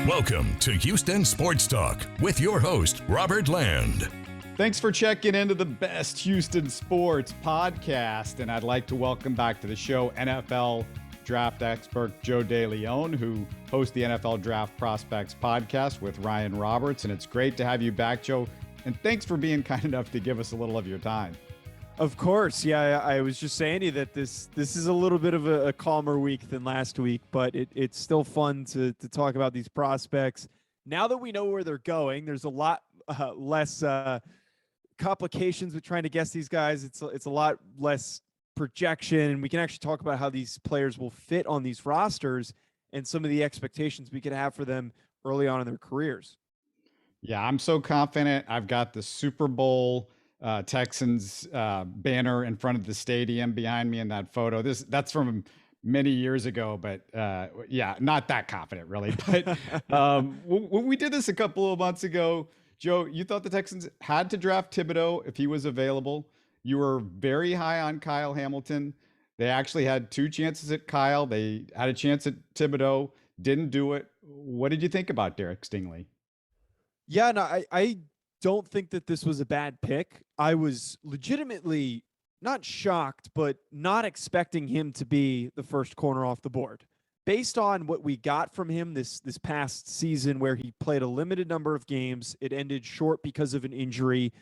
Welcome to Houston Sports Talk with your host, Robert Land. Thanks for checking into the best Houston sports podcast. And I'd like to welcome back to the show NFL draft expert Joe DeLeone, who hosts the NFL Draft Prospects podcast with Ryan Roberts. And it's great to have you back, Joe. And thanks for being kind enough to give us a little of your time. Of course. Yeah, I was just saying to you that this is a little bit of a calmer week than last week, but it's still fun to talk about these prospects. Now that we know where they're going, there's a lot less complications with trying to guess these guys. It's a lot less projection. We can actually talk about how these players will fit on these rosters and some of the expectations we could have for them early on in their careers. Yeah, I'm so confident. I've got the Super Bowl Texans banner in front of the stadium behind me in that photo. That's from many years ago, but yeah, not that confident really. But when we did this a couple of months ago, Joe, you thought the Texans had to draft Thibodeaux if he was available. You were very high on Kyle Hamilton. They actually had two chances at Kyle. They had a chance at Thibodeaux, didn't do it. What did you think about Derek Stingley? Yeah, no, I don't think that this was a bad pick. I was legitimately not shocked, but not expecting him to be the first corner off the board. Based on what we got from him this past season, where he played a limited number of games, it ended short because of an injury,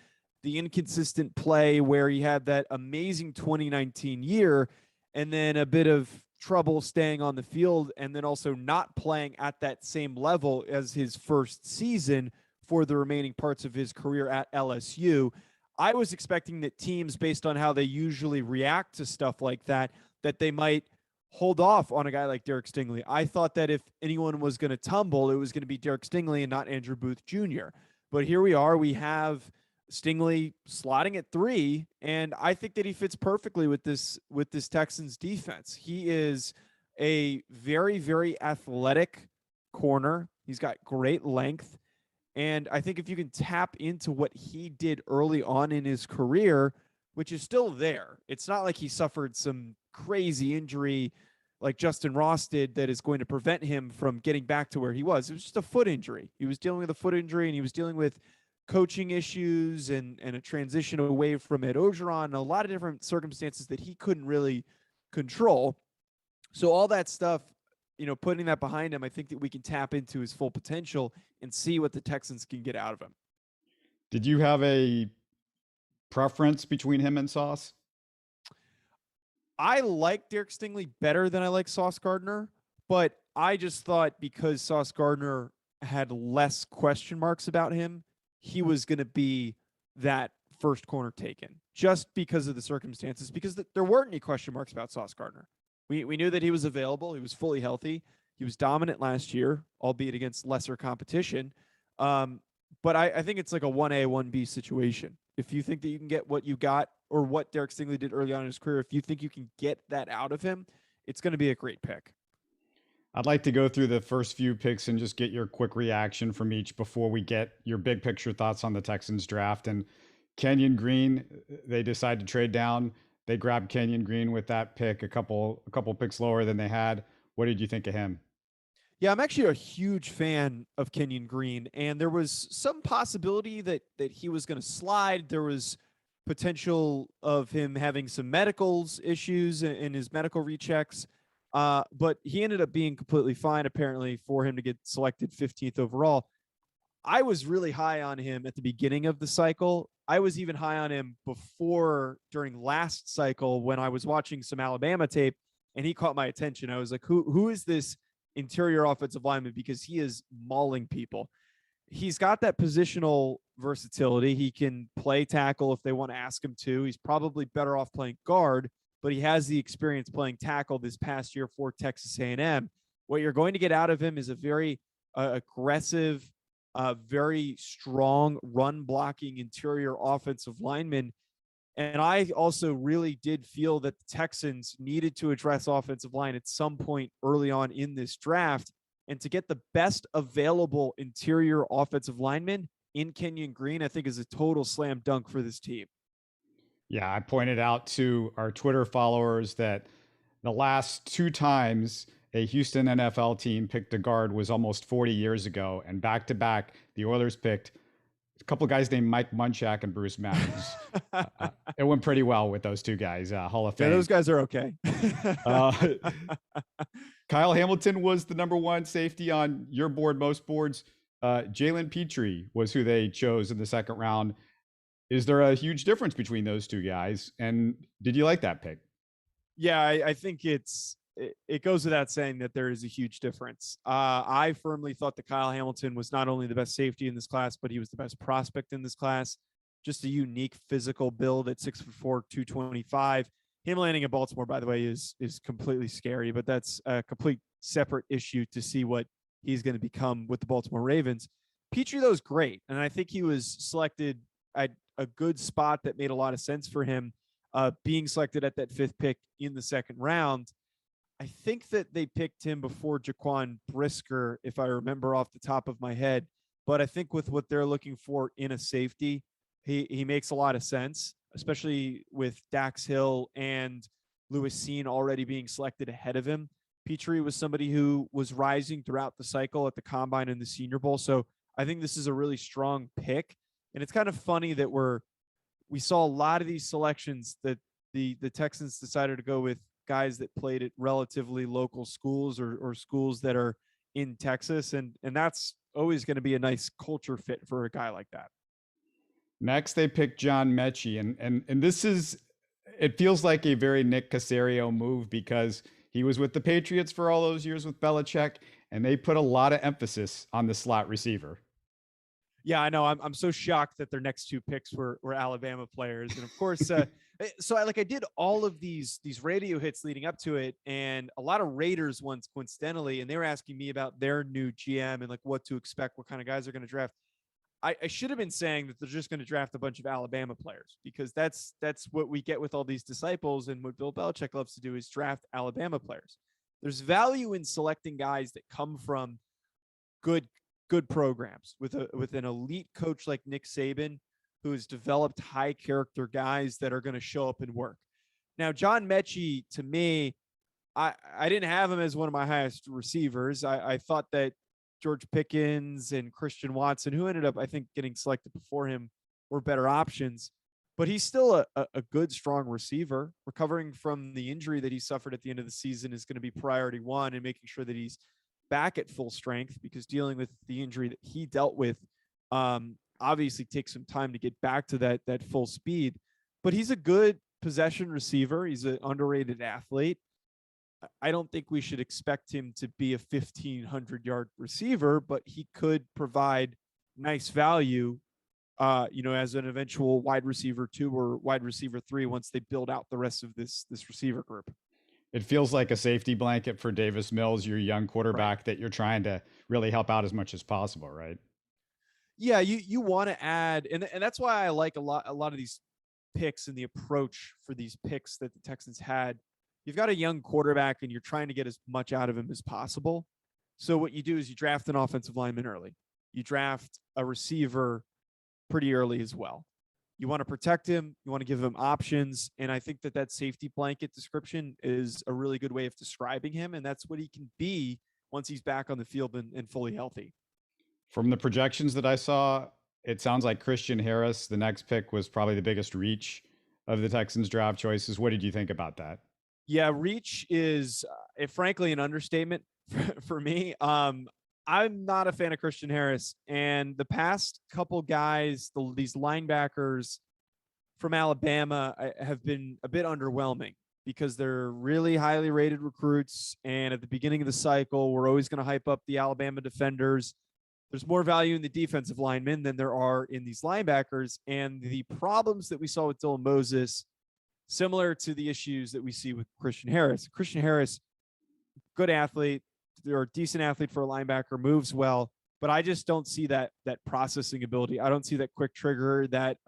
the inconsistent play where he had that amazing 2019 year, and then a bit of trouble staying on the field, and then also not playing at that same level as his first season for the remaining parts of his career at LSU. I was expecting that teams, based on how they usually react to stuff like that they might hold off on a guy like Derek Stingley. I thought that if anyone was going to tumble, it was going to be Derek Stingley and not Andrew Booth Jr. But here we are. We have Stingley slotting at 3, and I think that he fits perfectly with this Texans defense. He is a very, very athletic corner. He's got great length. And I think if you can tap into what he did early on in his career, which is still there, it's not like he suffered some crazy injury like Justin Ross did that is going to prevent him from getting back to where he was. It was just a foot injury. He was dealing with a foot injury, and he was dealing with coaching issues and a transition away from Ed Orgeron, and a lot of different circumstances that he couldn't really control. So all that stuff, putting that behind him, I think that we can tap into his full potential and see what the Texans can get out of him. Did you have a preference between him and Sauce? I like Derek Stingley better than I like Sauce Gardner, but I just thought because Sauce Gardner had less question marks about him, he was going to be that first corner taken just because of the circumstances, because there weren't any question marks about Sauce Gardner. We knew that he was available. He was fully healthy. He was dominant last year, albeit against lesser competition. But I think it's like a 1A, 1B situation. If you think that you can get what you got or what Derek Stingley did early on in his career, if you think you can get that out of him, it's going to be a great pick. I'd like to go through the first few picks and just get your quick reaction from each before we get your big picture thoughts on the Texans draft. And Kenyon Green, they decide to trade down. They grabbed Kenyon Green with that pick, a couple picks lower than they had. What did you think of him? Yeah, I'm actually a huge fan of Kenyon Green, and there was some possibility that he was going to slide. There was potential of him having some medicals issues in his medical rechecks, but he ended up being completely fine, apparently, for him to get selected 15th overall. I was really high on him at the beginning of the cycle. I was even high on him during last cycle when I was watching some Alabama tape, and he caught my attention. I was like, who is this interior offensive lineman? Because he is mauling people. He's got that positional versatility. He can play tackle if they want to ask him to. He's probably better off playing guard, but he has the experience playing tackle this past year for Texas A&M. What you're going to get out of him is a very aggressive, very strong run blocking interior offensive lineman. And I also really did feel that the Texans needed to address offensive line at some point early on in this draft. And to get the best available interior offensive lineman in Kenyon Green, I think is a total slam dunk for this team. Yeah, I pointed out to our Twitter followers that the last two times a Houston NFL team picked a guard was almost 40 years ago. And back to back, the Oilers picked a couple of guys named Mike Munchak and Bruce Matthews. It went pretty well with those two guys. Hall of Fame. Yeah, those guys are okay. Kyle Hamilton was the number one safety on your board, most boards. Jalen Pitre was who they chose in the second round. Is there a huge difference between those two guys? And did you like that pick? Yeah, I think it goes without saying that there is a huge difference. I firmly thought that Kyle Hamilton was not only the best safety in this class, but he was the best prospect in this class. Just a unique physical build at 6'4", 225. Him landing in Baltimore, by the way, is completely scary, but that's a complete separate issue to see what he's going to become with the Baltimore Ravens. Pitre, though, is great, and I think he was selected at a good spot that made a lot of sense for him, being selected at that 5th pick in the second round. I think that they picked him before Jaquan Brisker, if I remember off the top of my head. But I think with what they're looking for in a safety, he makes a lot of sense, especially with Dax Hill and Lewis Cine already being selected ahead of him. Pitre was somebody who was rising throughout the cycle at the Combine and the Senior Bowl. So I think this is a really strong pick. And it's kind of funny that we saw a lot of these selections that the Texans decided to go with guys that played at relatively local schools or schools that are in Texas. And that's always going to be a nice culture fit for a guy like that. Next, they picked John Metchie. And this is, it feels like a very Nick Caserio move because he was with the Patriots for all those years with Belichick, and they put a lot of emphasis on the slot receiver. Yeah, I know. I'm so shocked that their next two picks were Alabama players. And of course, so I did all of these radio hits leading up to it, and a lot of Raiders ones coincidentally, and they were asking me about their new GM and like what to expect, what kind of guys they're going to draft. I should have been saying that they're just going to draft a bunch of Alabama players because that's what we get with all these disciples, and what Bill Belichick loves to do is draft Alabama players. There's value in selecting guys that come from good programs with an elite coach like Nick Saban, who has developed high character guys that are going to show up and work. Now, John Metchie, to me, I didn't have him as one of my highest receivers. I thought that George Pickens and Christian Watson, who ended up, I think, getting selected before him, were better options. But he's still a good, strong receiver. Recovering from the injury that he suffered at the end of the season is going to be priority one, and making sure that he's back at full strength, because dealing with the injury that he dealt with obviously takes some time to get back to that full speed. But he's a good possession receiver. He's an underrated athlete. I don't think we should expect him to be a 1,500-yard receiver, but he could provide nice value, as an eventual wide receiver 2 or wide receiver 3 once they build out the rest of this receiver group. It feels like a safety blanket for Davis Mills, your young quarterback, right, that you're trying to really help out as much as possible, right? Yeah, you want to add, and that's why I like a lot of these picks and the approach for these picks that the Texans had. You've got a young quarterback and you're trying to get as much out of him as possible. So what you do is you draft an offensive lineman early. You draft a receiver pretty early as well. You want to protect him. You want to give him options. And I think that safety blanket description is a really good way of describing him. And that's what he can be once he's back on the field and fully healthy. From the projections that I saw, it sounds like Christian Harris, the next pick, was probably the biggest reach of the Texans draft choices. What did you think about that? Yeah, reach is, frankly, an understatement for me. I'm not a fan of Christian Harris, and the past couple guys, these linebackers from Alabama, have been a bit underwhelming because they're really highly rated recruits. And at the beginning of the cycle, we're always going to hype up the Alabama defenders. There's more value in the defensive linemen than there are in these linebackers. And the problems that we saw with Dylan Moses, similar to the issues that we see with Christian Harris. Christian Harris, good athlete, or decent athlete for a linebacker, moves well, but I just don't see that processing ability. I don't see that quick trigger, that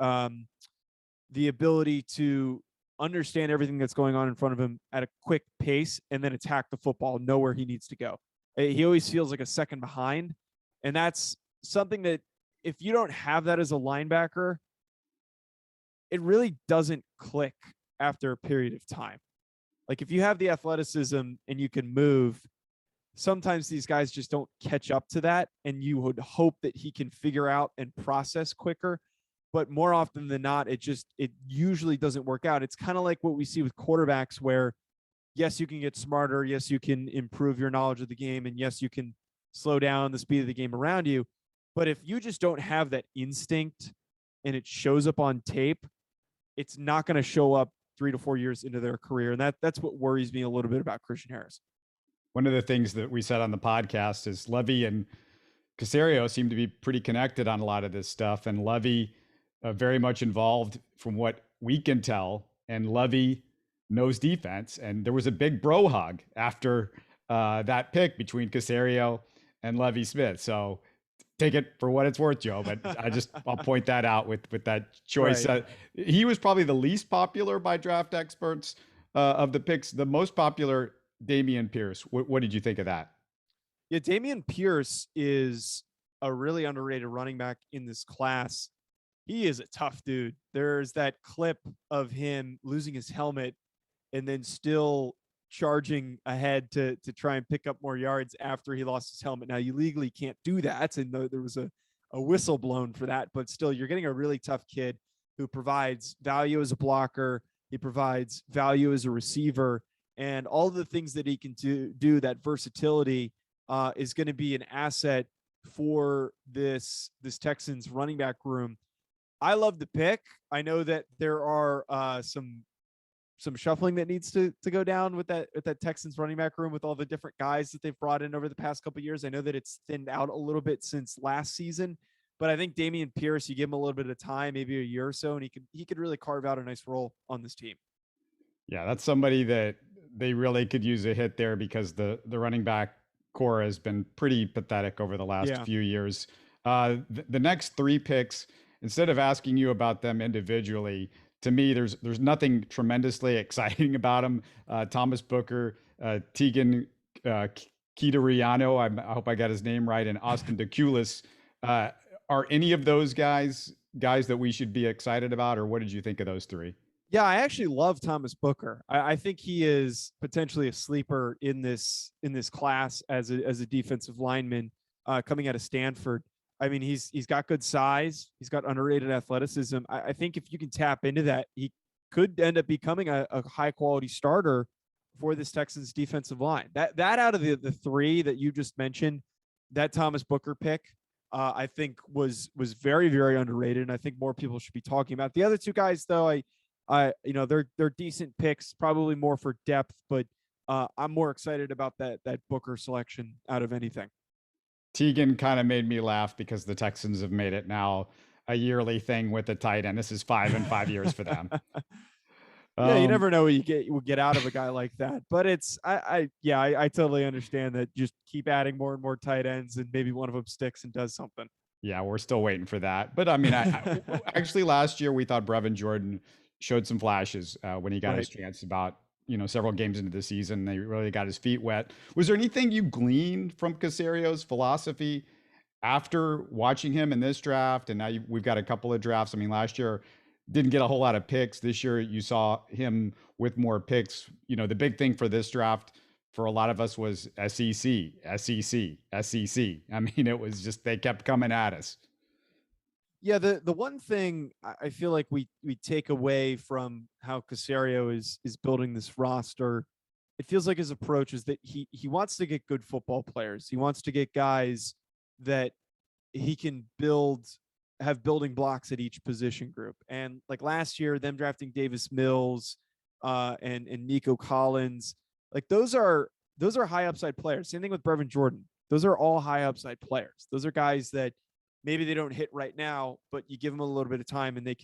the ability to understand everything that's going on in front of him at a quick pace and then attack the football, know where he needs to go. He always feels like a second behind, and that's something that if you don't have that as a linebacker, it really doesn't click after a period of time. Like if you have the athleticism and you can move, sometimes these guys just don't catch up to that, and you would hope that he can figure out and process quicker. But more often than not, it usually doesn't work out. It's kind of like what we see with quarterbacks where, yes, you can get smarter. Yes, you can improve your knowledge of the game. And yes, you can slow down the speed of the game around you. But if you just don't have that instinct and it shows up on tape, it's not going to show up 3 to 4 years into their career. And that's what worries me a little bit about Christian Harris. One of the things that we said on the podcast is Levy and Caserio seem to be pretty connected on a lot of this stuff. And Levy very much involved from what we can tell. And Levy knows defense. And there was a big bro hug after that pick between Caserio and Levy Smith. So take it for what it's worth, Joe. But I'll point that out with that choice. Right. He was probably the least popular by draft experts of the picks. The most popular, Dameon Pierce. What did you think of that? Yeah, Damien Pierce is a really underrated running back in this class. He is a tough dude. There's that clip of him losing his helmet and then still charging ahead to try and pick up more yards after he lost his helmet. Now, you legally can't do that, and there was a whistle blown for that, but still, you're getting a really tough kid who provides value as a blocker. He provides value as a receiver, and all the things that he can do that versatility is going to be an asset for this Texans running back room. I love the pick. I know that there are some shuffling that needs to go down with that Texans running back room with all the different guys that they've brought in over the past couple of years. I know that it's thinned out a little bit since last season, but I think Dameon Pierce, you give him a little bit of time, maybe a year or so, and he could really carve out a nice role on this team. Yeah, that's somebody that they really could use a hit there because the running back core has been pretty pathetic over the last few years. The next 3 picks, instead of asking you about them individually, to me, there's nothing tremendously exciting about them. Thomas Booker, Teagan Quitoriano, I hope I got his name right, and Austin Deculus. Are any of those guys that we should be excited about, or what did you think of those 3? Yeah, I actually love Thomas Booker. I think he is potentially a sleeper in this class as a defensive lineman coming out of Stanford. I mean, he's got good size. He's got underrated athleticism. I think if you can tap into that, he could end up becoming a high quality starter for this Texans defensive line. That out of the 3 that you just mentioned, that Thomas Booker pick, I think was very, very underrated, and I think more people should be talking about. The other 2 guys, though, they're decent picks, probably more for depth, but I'm more excited about that Booker selection out of anything. Teagan kind of made me laugh because the Texans have made it now a yearly thing with the tight end. This is 5 in 5 years for them. Yeah, you never know what you get out of a guy like that. But it's I totally understand that. Just keep adding more and more tight ends, and maybe one of them sticks and does something. Yeah, we're still waiting for that. But I mean, actually last year we thought Brevin Jordan showed some flashes when he got his chance about several games into the season. They really got his feet wet. Was there anything you gleaned from Caserio's philosophy after watching him in this draft? And now we've got a couple of drafts. I mean, last year didn't get a whole lot of picks. This year you saw him with more picks. The big thing for this draft for a lot of us was SEC. I mean, it was just, they kept coming at us. Yeah, the one thing I feel like we take away from how Caserio is building this roster, it feels like his approach is that he wants to get good football players. He wants to get guys that he can have building blocks at each position group. And like last year, them drafting Davis Mills and Nico Collins, like those are high upside players. Same thing with Brevin Jordan. Those are all high upside players. Those are guys that maybe they don't hit right now, but you give them a little bit of time and they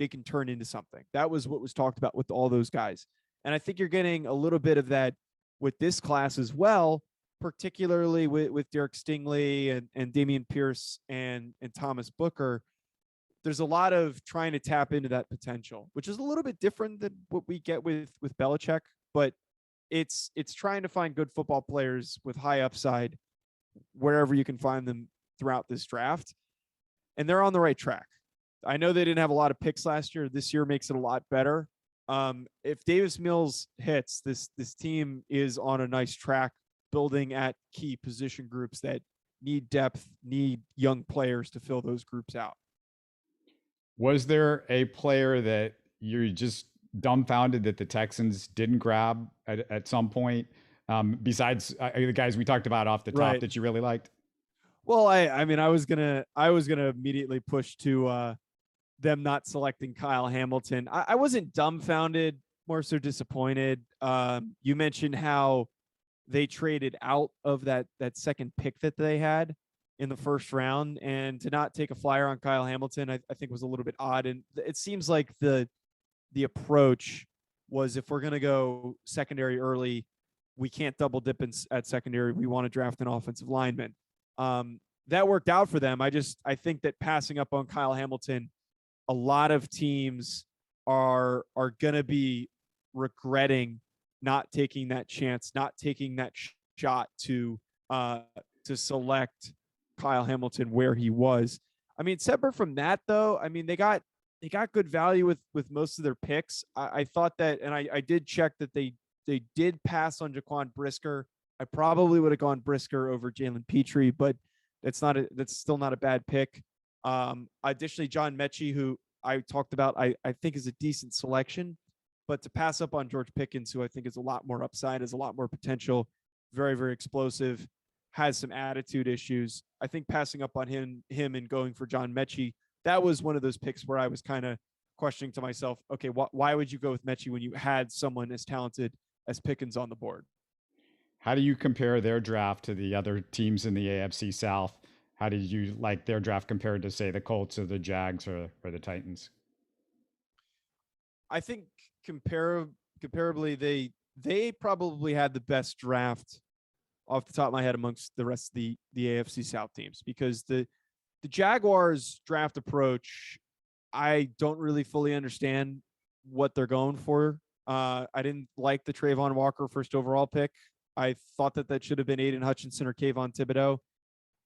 can turn into something. That was what was talked about with all those guys. And I think you're getting a little bit of that with this class as well, particularly with Derek Stingley and Damien Pierce and Thomas Booker. There's a lot of trying to tap into that potential, which is a little bit different than what we get with Belichick, but it's trying to find good football players with high upside wherever you can find them throughout this draft. And they're on the right track. I know they didn't have a lot of picks last year. This year makes it a lot better. If Davis Mills hits, this team is on a nice track building at key position groups that need depth, need young players to fill those groups out. Was there a player that you're just dumbfounded that the Texans didn't grab at some point, besides the guys we talked about off the top that you really liked? Well, I mean, I was gonna immediately push to them not selecting Kyle Hamilton. I wasn't dumbfounded, more so disappointed. You mentioned how they traded out of that second pick that they had in the first round, and to not take a flyer on Kyle Hamilton, I think was a little bit odd. And it seems like the approach was, if we're going to go secondary early, we can't double dip at secondary. We want to draft an offensive lineman. That worked out for them. I think that passing up on Kyle Hamilton, a lot of teams are going to be regretting not taking that chance, not taking that shot to select Kyle Hamilton where he was. I mean, separate from that, though, I mean, they got good value with most of their picks. I thought that, and I did check that they did pass on Jaquan Brisker. I probably would have gone Brisker over Jalen Pitre, but that's still not a bad pick. Additionally, John Metchie, who I talked about, I think is a decent selection, but to pass up on George Pickens, who I think is a lot more upside, has a lot more potential, very, very explosive, has some attitude issues. I think passing up on him and going for John Metchie, that was one of those picks where I was kind of questioning to myself, okay, why would you go with Metchie when you had someone as talented as Pickens on the board? How do you compare their draft to the other teams in the AFC South? How did you like their draft compared to, say, the Colts or the Jags or the Titans? I think comparably, they probably had the best draft off the top of my head amongst the rest of the AFC South teams, because the Jaguars draft approach, I don't really fully understand what they're going for. I didn't like the Trayvon Walker first overall pick. I thought that should have been Aiden Hutchinson or Kayvon Thibodeau.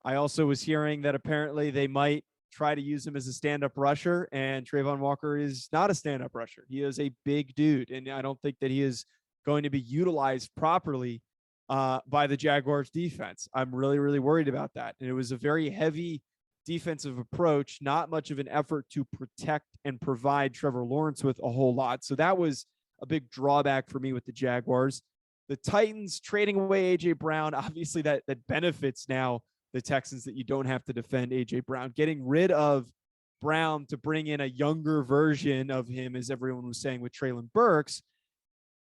I also was hearing that apparently they might try to use him as a stand-up rusher, and Trayvon Walker is not a stand-up rusher. He is a big dude, and I don't think that he is going to be utilized properly by the Jaguars defense. I'm really, really worried about that. And it was a very heavy defensive approach, not much of an effort to protect and provide Trevor Lawrence with a whole lot. So that was a big drawback for me with the Jaguars. The Titans trading away AJ Brown, obviously that benefits now the Texans, that you don't have to defend AJ Brown. Getting rid of Brown to bring in a younger version of him, as everyone was saying with Treylon Burks,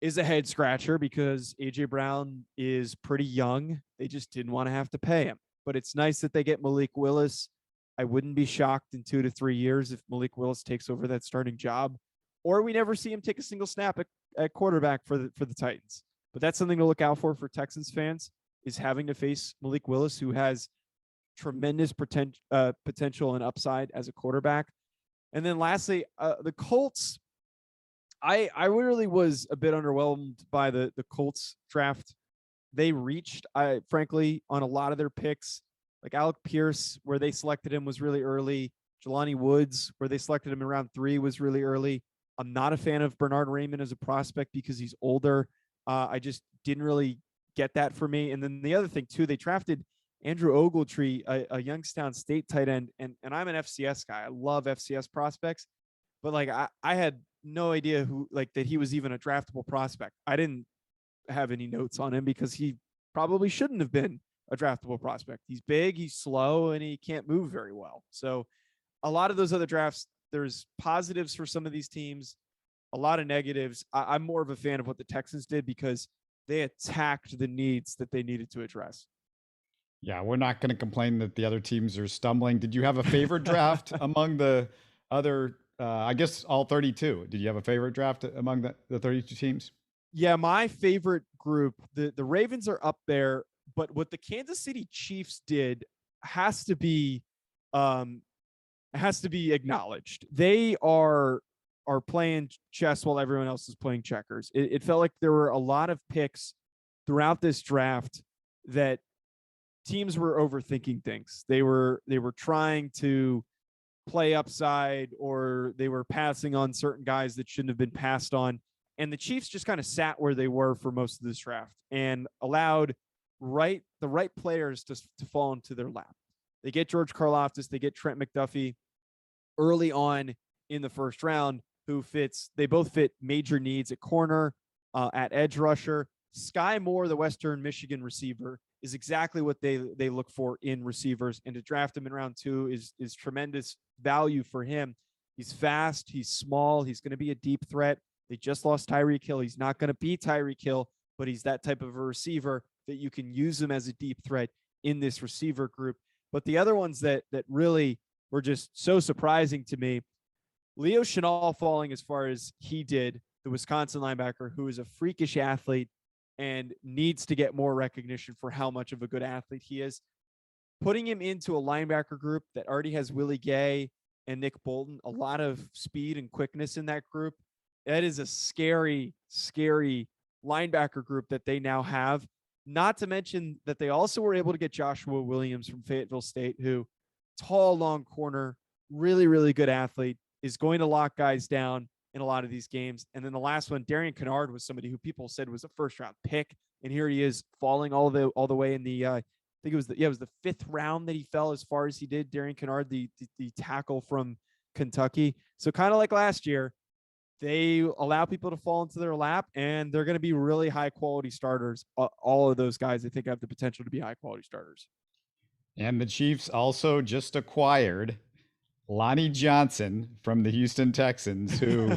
is a head scratcher, because AJ Brown is pretty young. They just didn't want to have to pay him. But it's nice that they get Malik Willis. I wouldn't be shocked in 2 to 3 years if Malik Willis takes over that starting job, or we never see him take a single snap at quarterback for the Titans. But that's something to look out for Texans fans, is having to face Malik Willis, who has tremendous potential and upside as a quarterback. And then lastly, the Colts. I really was a bit underwhelmed by the Colts draft. They reached, frankly, on a lot of their picks. Like Alec Pierce, where they selected him, was really early. Jelani Woods, where they selected him in round 3, was really early. I'm not a fan of Bernard Raymond as a prospect because he's older. I just didn't really get that for me. And then the other thing, too, they drafted Andrew Ogletree, a Youngstown State tight end. And I'm an FCS guy. I love FCS prospects. But, like, I had no idea that he was even a draftable prospect. I didn't have any notes on him because he probably shouldn't have been a draftable prospect. He's big, he's slow, and he can't move very well. So a lot of those other drafts, there's positives for some of these teams, a lot of negatives. I'm more of a fan of what the Texans did because they attacked the needs that they needed to address. Yeah, we're not going to complain that the other teams are stumbling. Did you have a favorite draft among the other, I guess, all 32? Did you have a favorite draft among the 32 teams? Yeah, my favorite group, the Ravens are up there, but what the Kansas City Chiefs did has to be acknowledged. They are playing chess while everyone else is playing checkers. It felt like there were a lot of picks throughout this draft that teams were overthinking things. They were trying to play upside, or they were passing on certain guys that shouldn't have been passed on. And the Chiefs just kind of sat where they were for most of this draft and allowed the right players to fall into their lap. They get George Karlaftis, they get Trent McDuffie early on in the first round, they both fit major needs at corner, at edge rusher. Sky Moore, the Western Michigan receiver, is exactly what they look for in receivers, and to draft him in round 2 is tremendous value for him. He's fast, he's small, he's going to be a deep threat. They just lost Tyreek Hill. He's not going to be Tyreek Hill, but he's that type of a receiver that you can use him as a deep threat in this receiver group. But the other ones that really were just so surprising to me, Leo Chenal falling as far as he did, the Wisconsin linebacker, who is a freakish athlete and needs to get more recognition for how much of a good athlete he is. Putting him into a linebacker group that already has Willie Gay and Nick Bolton, a lot of speed and quickness in that group. That is a scary, scary linebacker group that they now have. Not to mention that they also were able to get Joshua Williams from Fayetteville State, who, tall, long corner, really, really good athlete, is going to lock guys down in a lot of these games. And then the last one, Darian Kennard, was somebody who people said was a first-round pick, and here he is falling all the way in the I think it was the 5th round that he fell as far as he did. Darian Kennard, the tackle from Kentucky. So kind of like last year, they allow people to fall into their lap, and they're going to be really high-quality starters. All of those guys, I think, have the potential to be high-quality starters. And the Chiefs also just acquired Lonnie Johnson from the Houston Texans, who,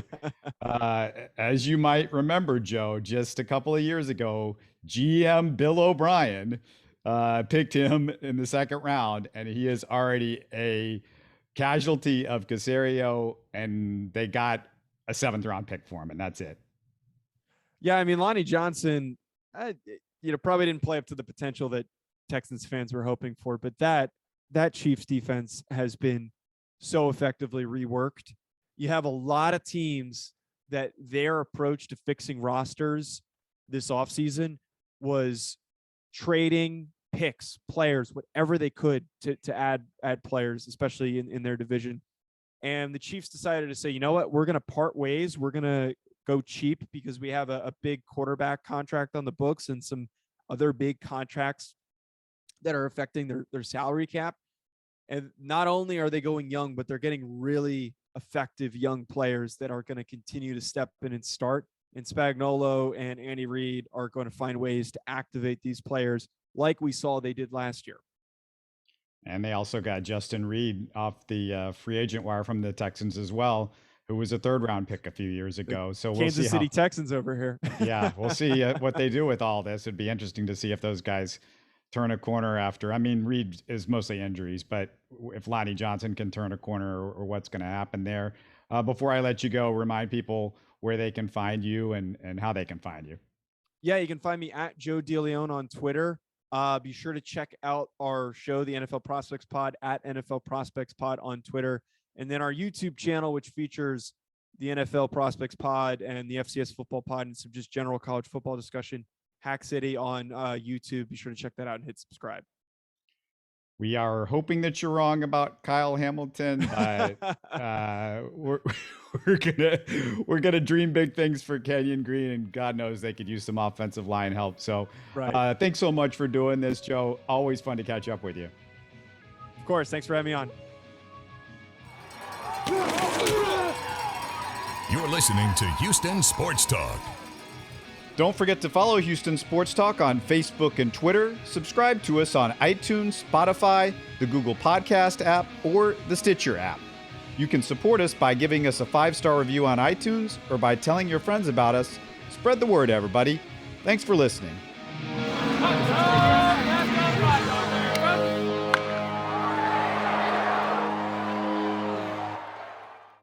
as you might remember, Joe, just a couple of years ago, GM Bill O'Brien picked him in the 2nd round, and he is already a casualty of Caserio, and they got a 7th round pick for him, and that's it. Yeah, I mean, Lonnie Johnson, probably didn't play up to the potential that Texans fans were hoping for, but that Chiefs defense has been so effectively reworked. You have a lot of teams that their approach to fixing rosters this offseason was trading picks, players, whatever they could to add players, especially in their division. And the Chiefs decided to say, you know what, we're going to part ways. We're going to go cheap because we have a big quarterback contract on the books and some other big contracts that are affecting their salary cap. And not only are they going young, but they're getting really effective young players that are going to continue to step in and start. And Spagnuolo and Andy Reid are going to find ways to activate these players like we saw they did last year. And they also got Justin Reed off the free agent wire from the Texans as well, who was a 3rd round pick a few years ago. So we'll Kansas see City Texans over here. Yeah, we'll see what they do with all this. It'd be interesting to see if those guys turn a corner after. I mean, Reed is mostly injuries, but if Lonnie Johnson can turn a corner or what's going to happen there. Before I let you go, remind people where they can find you and how they can find you. Yeah, you can find me at Joe DeLeone on Twitter. Be sure to check out our show, the NFL Prospects Pod, at NFL Prospects Pod on Twitter. And then our YouTube channel, which features the NFL Prospects Pod and the FCS Football Pod and some just general college football discussion, Hack City on YouTube. Be sure to check that out and hit subscribe. We are hoping that you're wrong about Kyle Hamilton. We're gonna dream big things for Kenyon Green, and God knows they could use some offensive line help. So, right. Thanks so much for doing this, Joe. Always fun to catch up with you. Of course. Thanks for having me on. You're listening to Houston Sports Talk. Don't forget to follow Houston Sports Talk on Facebook and Twitter. Subscribe to us on iTunes, Spotify, the Google Podcast app, or the Stitcher app. You can support us by giving us a 5-star review on iTunes or by telling your friends about us. Spread the word, everybody. Thanks for listening.